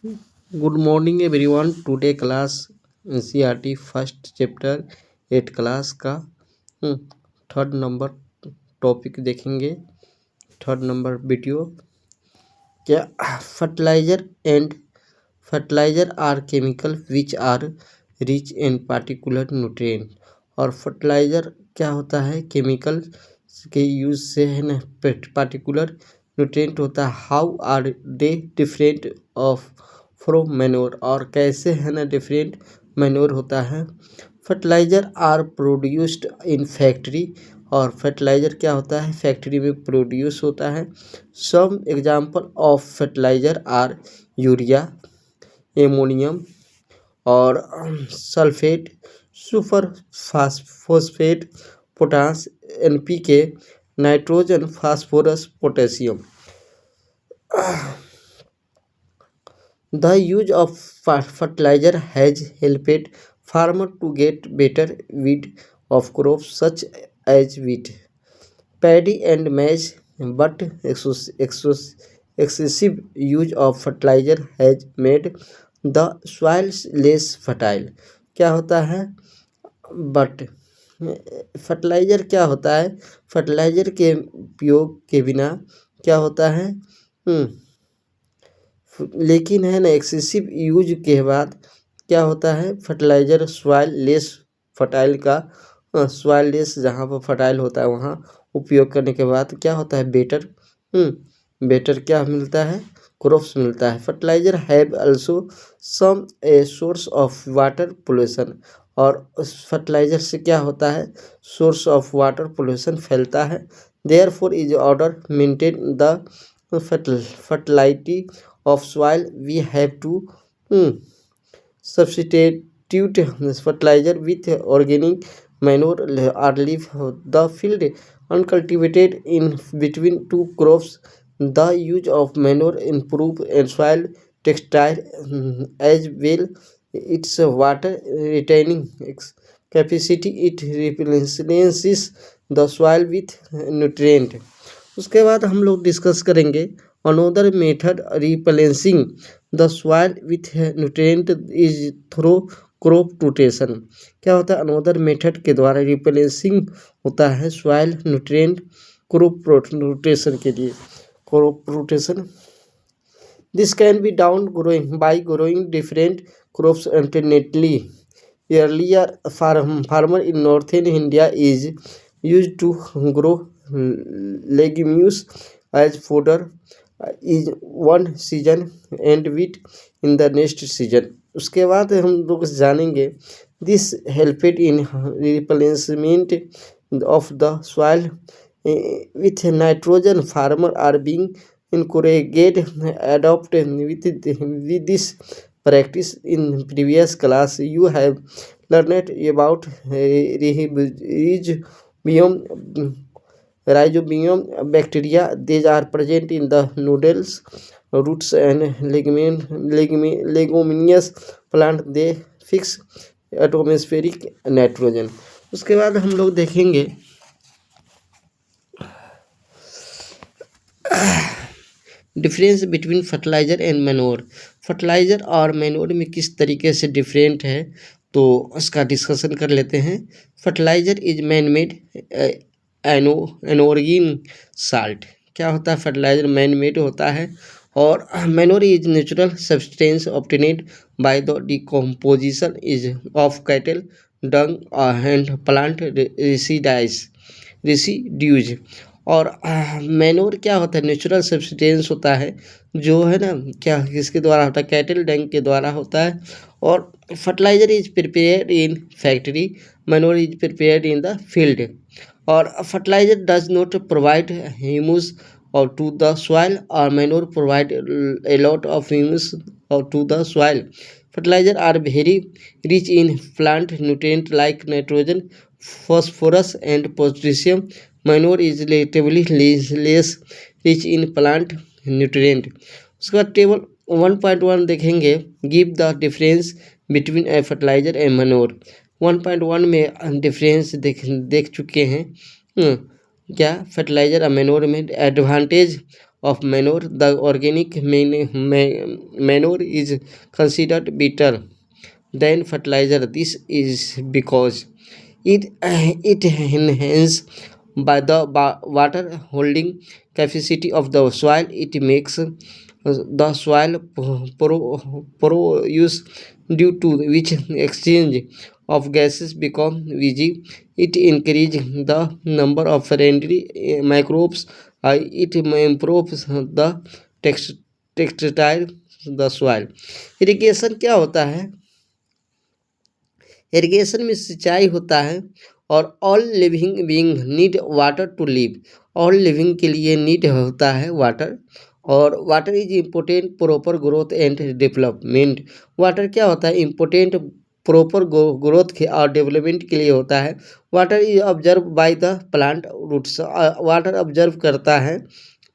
Good morning everyone. Today class NCERT first chapter 8 class का third number topic देखेंगे। Third number video क्या fertilizer are chemical which are rich in particular nutrient. और fertiliser क्या होता है, chemical के use से है ना पार्टिकुलर न्यूट्रिएंट होता है। How are they different of from manure, और कैसे है ना डिफरेंट मैन्योर होता है। Fertiliser are produced in factory, और फर्टिलाइजर क्या होता है, फैक्ट्री में प्रोड्यूस होता है। Some example of fertiliser are urea, ammonium और sulphate, super phosphate, potash, NPK, nitrogen, phosphorus, potassium. The use of fertilizer has helped farmers to get better yield of crops such as wheat, paddy and maize, but excessive use of fertilizer has made the soil less fertile। क्या होता है, but fertiliser क्या होता है, fertiliser के उपयोग के बिना क्या होता है, लेकिन है ना एक्सेसिव यूज के बाद क्या होता है, फर्टिलाइज़र सॉइल लेस फर्टाइल का सॉइल लेस जहाँ पर फर्टाइल होता है वहाँ उपयोग करने के बाद क्या होता है, बेटर क्या मिलता है, क्रॉप्स मिलता है। Fertilizer have also some a source of water pollution, और उस फर्टिलाइज़र से क्या होता है, सोर्स ऑफ वाटर पोल्यूशन फैलता है। Therefore is order maintain the fertility of soil we have to substitute fertilizer with organic manure or leave the field uncultivated in between two crops. The use of manure improve soil texture as well its water retaining capacity. It replenishes the soil with nutrient। उसके बाद हम लोग discuss करेंगे another method replacing the soil with nutrient is through crop rotation. क्या होता है, another method के द्वारा रिप्लेसिंग होता है सॉइल न्यूट्रिएंट क्रॉप रोटेशन के लिए। Crop rotation this can be down growing by growing different crops alternately. Earlier, farmer in northern India is used to grow legumes as fodder is one season and wheat in the next season। उसके बाद हम लोग जानेंगे this helped in replenishment of the soil with nitrogen। Farmer are being encouraged adopt with this practice। In previous class you have learned about rhizobium bacteria. These are present in the noodles, roots and leguminous plant। They fix atmospheric nitrogen। उसके बाद हम लोग देखेंगे difference between fertiliser and manure. Fertiliser और manure में किस तरीके से डिफरेंट है, तो उसका डिस्कशन कर लेते हैं। Fertiliser is man made inorganic salt. क्या होता है, फर्टिलाइज़र मैन मेड होता है, और manure is natural substance obtained by the decomposition is of cattle dung and plant residues. और मैन्योर क्या होता है, नेचुरल सब्सटेंस होता है, जो है ना क्या किसके द्वारा होता है, कैटल डंग के द्वारा होता है। और fertiliser is prepared in factory, manure is prepared in the field. और fertiliser does not provide humus और टू द सॉइल, और manure provide a lot of humus और to the soil. Fertiliser are very rich in plant nutrient like nitrogen, phosphorus and potassium। Manure is relatively less rich in plant nutrient। उसके बाद table 1.1 देखेंगे, give the difference between a fertilizer and manure. 1.1 में difference देख चुके हैं क्या fertiliser और manure में। Advantage of manure, the organic manure is considered better than fertilizer. This is because it enhances by the water holding capacity of the soil. It makes the soil porous, due to which exchange of gases become easy. It increases the number of friendly microbes. It improves the textile the soil. Irrigation क्या होता है? Irrigation में सिंचाई होता है और all living being need water to live. All living के लिए नीड होता है वाटर, और water is important proper growth and development. Water क्या होता है? इम्पोर्टेंट प्रॉपर ग्रोथ के और डेवलपमेंट के लिए होता है। Water is observe by the plant roots. Water observe करता है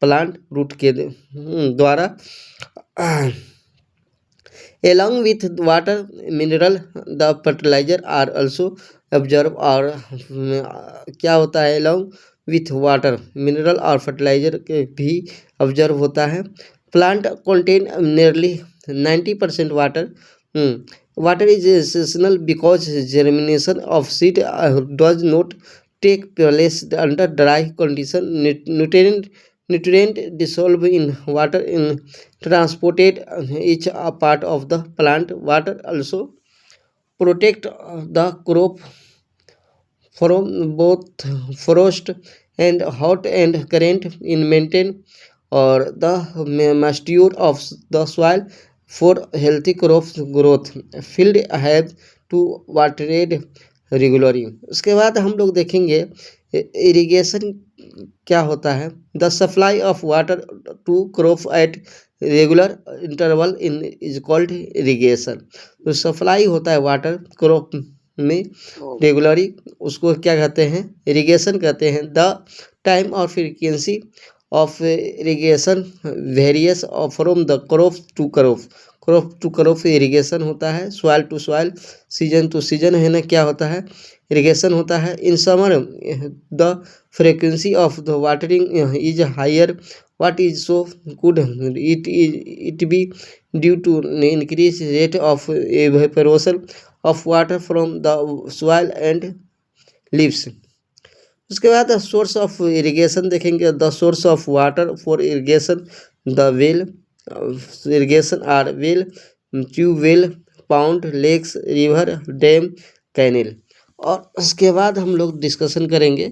प्लांट रूट के द्वारा। Along with water, mineral, the fertilizer are also absorbed। और क्या होता है? along with water, mineral और fertilizer के भी ऑब्जर्व होता है। Plant contain nearly 90% water। Water is essential because germination of seed does not take place under dry condition. Nutrient dissolved in water in transported each a part of the plant. Water also protect the crop from both frost and hot and current in maintain or the moisture of the soil for healthy crop growth. Field have to watered regularly. उसके बाद हम लोग देखेंगे irrigation क्या होता है। The supply of water to crop at regular interval in is called irrigation. तो supply होता है वाटर क्रॉप में रेगुलरली, उसको क्या कहते हैं? इरिगेशन कहते हैं। द टाइम और frequency of irrigation varies from the crop to crop. Crop to crop irrigation होता है। Soil to soil, season to season है ना, क्या होता है? इरिगेशन होता है। In summer the frequency of the watering is higher. what is so good? It be due to increased rate of evaporation of water from the soil and leaves। उसके बाद source of irrigation देखेंगे। The source of water for irrigation, the well irrigation are well, tubewell, pond, lakes, river, dam, canal. और उसके बाद हम लोग discussion करेंगे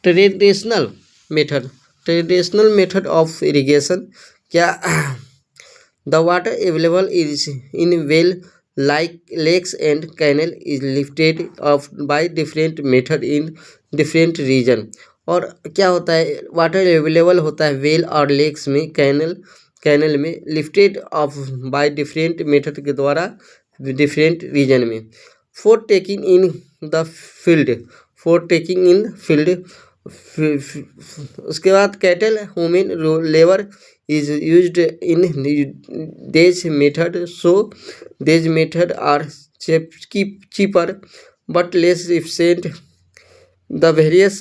traditional method of irrigation. क्या? The water available is in well like lakes and canal is lifted off by different method in different region। और क्या होता है? वाटर अवेलेबल होता है वेल और लेक्स में, कैनल में, lifted of by different method के द्वारा डिफरेंट रीजन में। For taking in the field, उसके बाद cattle human labour is used in these method, so these method are cheaper but less efficient। The various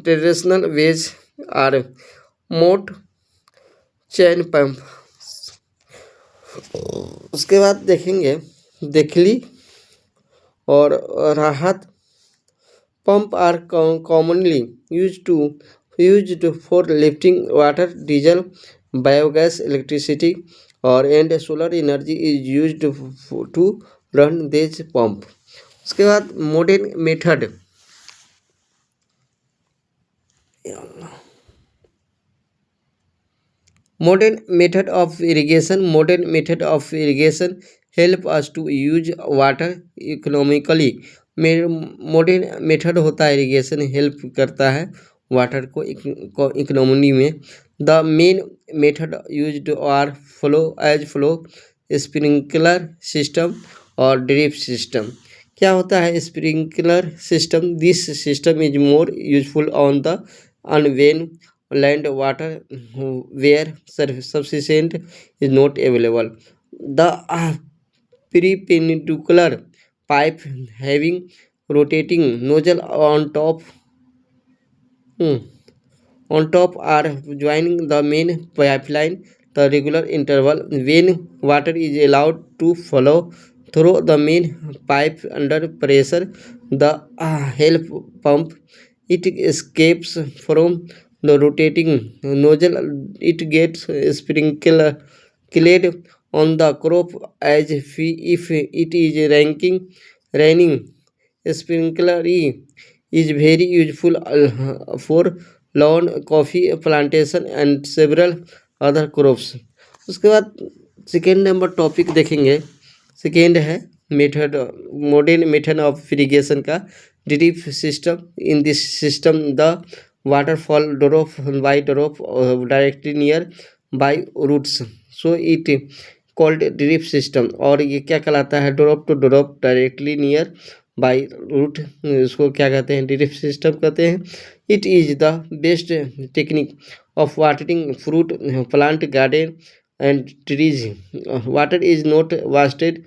traditional ways are moat, chain pump. उसके बाद देखेंगे देखली और राहत। Pump are commonly used for lifting water, diesel, biogas, electricity और and solar energy is used to run this pump. उसके बाद modern method of irrigation help us to use water economically. Modern method होता है irrigation, help करता है water को economy में। The main method used are flow, sprinkler system और drip system. क्या होता है sprinkler system? This system is more useful on the uneven land water where sufficient is not available. The perpendicular pipe having rotating nozzle on top Hmm. On top are joining the main pipeline the regular interval when water is allowed to flow through the main pipe under pressure. The help pump it escapes from the rotating nozzle. It gets sprinkled on the crop as if it is raining. Sprinkler is very useful for lawn coffee plantation and several other crops. उसके बाद second number topic देखेंगे। Second है method, modern method of irrigation का drip system. In this system the waterfall drop by drop directly near by roots, so it called drip system. और ये क्या कहलाता है? Drop to drop directly near by root, इसको क्या कहते हैं? ड्रिप सिस्टम कहते हैं। It is the best technique of watering fruit plant garden and trees. Water is not wasted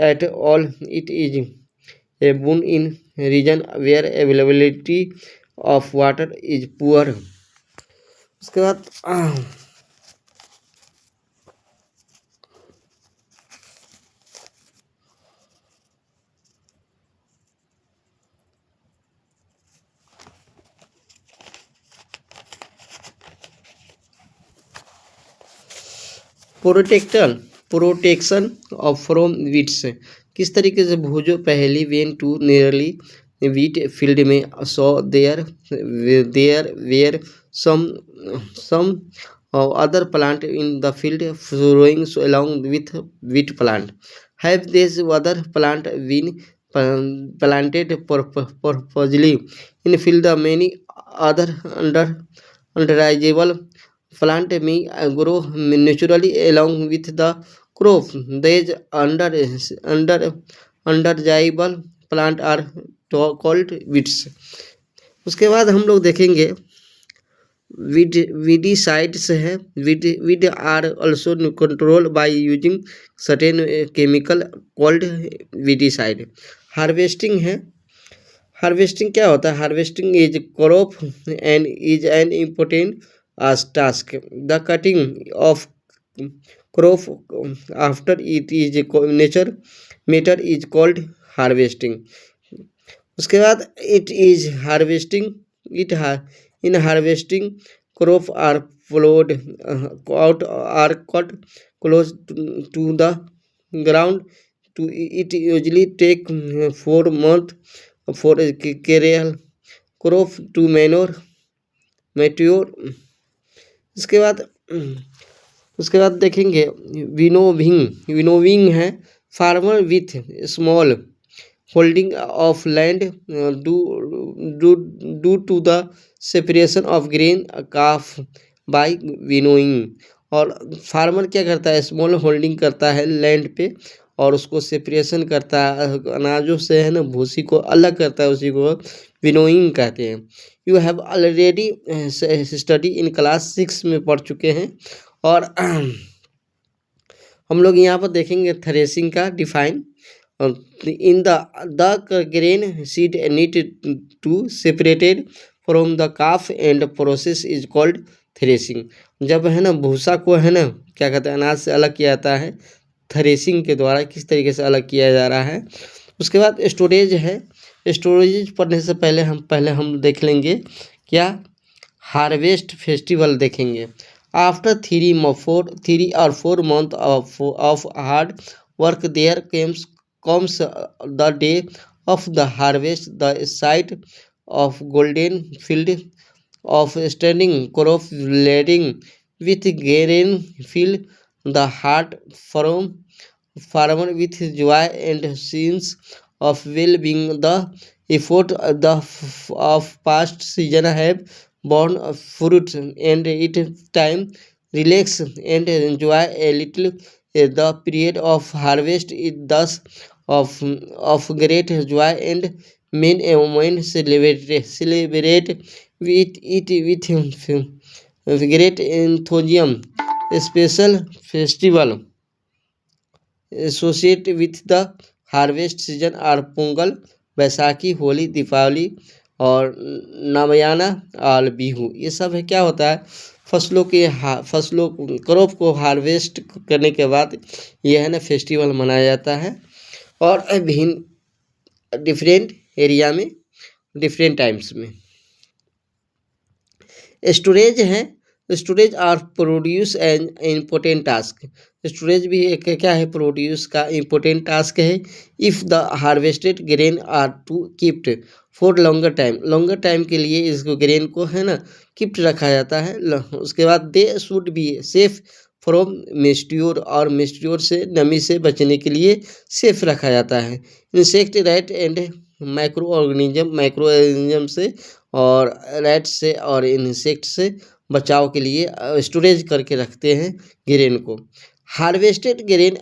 at all. It is a boon in region where availability of water is poor. उसके बाद protection of from weeds. किस तरीके से Boojho Paheli went to nearly wheat field में so there were some other plant in the field growing so along with wheat plant. Have these other plant been planted purposely in field? The many other undesirable plant may grow naturally along with the crop. These under undesirable plant are called weeds. उसके बाद हम लोग देखेंगे weedicides है। weed are also controlled by using certain chemical called weedicide. Harvesting है। Harvesting क्या होता है? Harvesting is crop and is an important task. The cutting of crop after it is nature matter is called harvesting. उसके बाद it is harvesting in harvesting crop are flowed out are cut close to the ground. To it usually take 4 months for a cereal crop to mature. उसके बाद देखेंगे winnowing है। Farmer with small holding of land due to the separation of grain calf by winnowing। और farmer क्या करता है? Small holding करता है लैंड पे और उसको सेपरेशन करता है, अनाजों से है ना, भूसी को अलग करता है, उसी को विनोइंग कहते हैं। You have already study in class 6 में पढ़ चुके हैं। और हम लोग यहाँ पर देखेंगे थ्रेसिंग का define. in the grain seed need to separated from the calf and process is called threshing। जब है ना भूसा को है ना क्या कहते हैं, अनाज से अलग किया जाता है थ्रेसिंग के द्वारा। किस तरीके से अलग किया जा रहा है। उसके बाद स्टोरेज है। स्टोरेज पढ़ने से पहले हम देख लेंगे क्या? हार्वेस्ट फेस्टिवल देखेंगे। After 3 or 4 months of hard work there comes the day of the harvest, the sight of golden field of standing crop laden with grain fill the heart from farmer with joy and sense of well-being. The effort of past season have borne fruit and it time relax and enjoy a little. The period of harvest is thus of great joy and men and women celebrate with it with great enthusiasm. A special festival associated with the harvest season are Pongal, Baisakhi, Holi, Deepavali, और नामयाना और बिहू, ये सब है क्या होता है, फसलों crop को हार्वेस्ट करने के बाद यह है ना फेस्टिवल मनाया जाता है। और भिन्न डिफरेंट एरिया में डिफरेंट टाइम्स में। स्टोरेज है, storage are produce an important task. Storage भी एक क्या है, प्रोड्यूस का इम्पोर्टेंट टास्क है। If the harvested grain are to keeped for longer time के लिए इसको ग्रेन को है ना कीप्ड रखा जाता है। उसके बाद they should be safe from moisture, और मिस्ट्योर से नमी से बचने के लिए सेफ रखा जाता है। Insect rat and micro organism से और रैट से और इंसेक्ट से बचाव के लिए स्टोरेज करके रखते हैं ग्रेन को। Harvested grain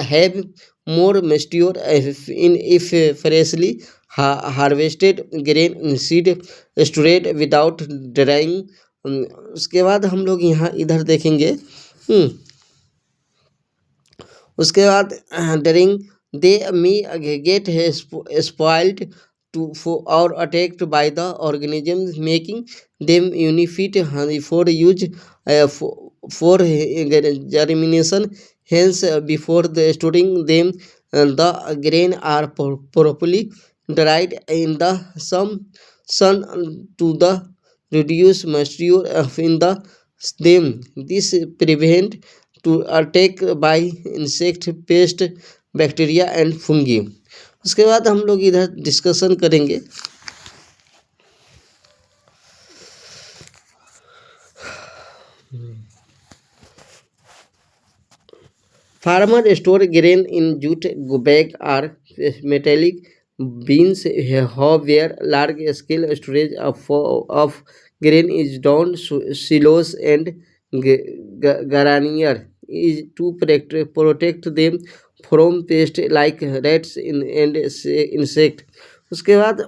have more mature in if freshly harvested grain seed stored without drying. उसके बाद हम लोग यहाँ इधर देखेंगे। उसके बाद during they may get spoiled to और attacked by the organism making them unfit for use for germination. Hence before the storing them the grain are properly dried in the sun to the reduce moisture in the stem. This prevent to attack by insect, pest, bacteria and fungi. उसके बाद हम लोग इधर discussion करेंगे। Farmer store grain in jute bag or metallic bins where large scale storage of grain is done. Silos and garnier is to protect them from pests like rats and insect। उसके बाद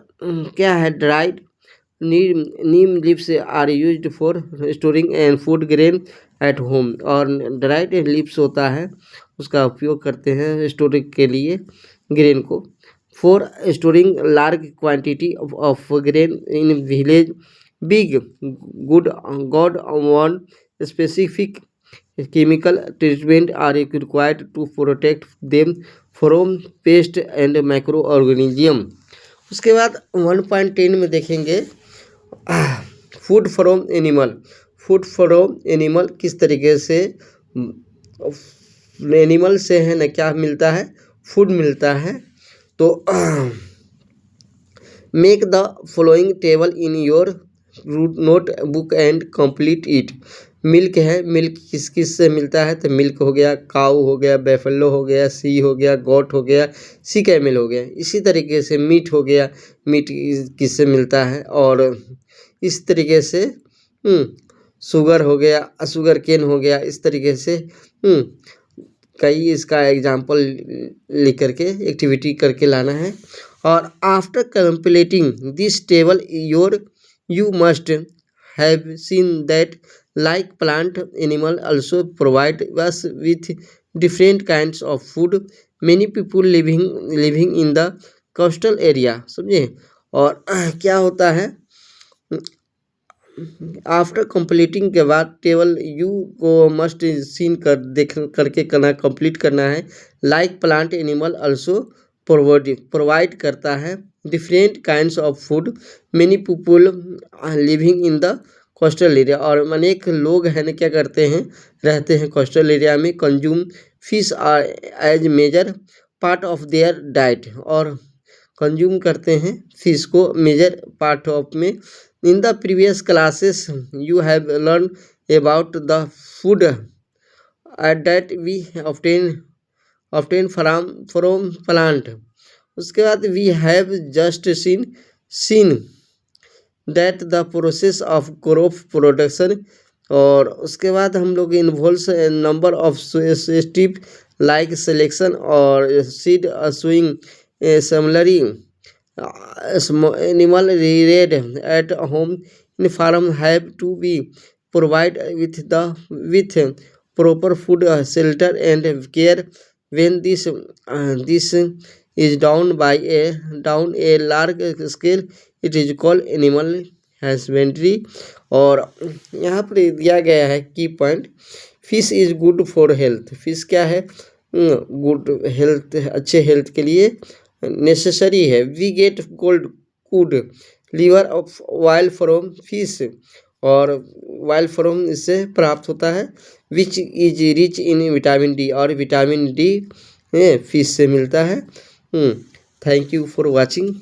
क्या है, dried neem leaves are used for storing and food grain at home. और dried leaves होता है उसका उपयोग करते हैं स्टोरिंग के लिए ग्रेन को। For storing large quantity of grain in village big good god one specific chemical treatment are required to protect them from pest and microorganism। उसके बाद 1.10 में देखेंगे food from animal. Food from animal किस तरीके से animal से है ना क्या मिलता है, फूड मिलता है। तो make the following table in your notebook and complete it. Milk है, मिल्क किस किस से मिलता है, तो मिल्क हो गया, काऊ हो गया, बेफलो हो गया, सी हो गया, गोट हो गया, सी कैमल हो गया। इसी तरीके से मीट हो गया, मीट किससे मिलता है। और इस तरीके से शुगर हो गया, शुगर केन हो गया। इस तरीके से कई इसका एग्जाम्पल लिख करके एक्टिविटी करके लाना है। और after completing this table you must have seen that like plant animal also provide us with different kinds of food। many people living in the coastal area, समझे। और क्या होता है, आफ्टर कंप्लीटिंग के बाद टेबल यू को must scene करके करना कंप्लीट करना है। Like plant animal also provide करता है different kinds of food. Many people living in the coastal area, और अनेक लोग हैं ना क्या करते हैं, रहते हैं कोस्टल एरिया में। Consume fish are as major part of their diet, और कंज्यूम करते हैं फिश को मेजर पार्ट ऑफ में। In the previous classes you have learned about the food that we obtain from plant। उसके बाद we have just seen that the process of crop production। और उसके बाद हम लोग involves a number of steps like selection और seed sowing। similarly animal reared at home in farm have to be provided with proper food, shelter and care। when this is down a large scale it is called animal husbandry. और यहाँ पर दिया गया है की point, fish is good for health. Fish क्या है, good health, अच्छे हेल्थ के लिए नेसेसरी है। We get gold good liver of oil from fish, और वाइल फ्रॉम इससे प्राप्त होता है। Which is rich in vitamin D, और विटामिन डी फिश से मिलता है। Thank you for watching.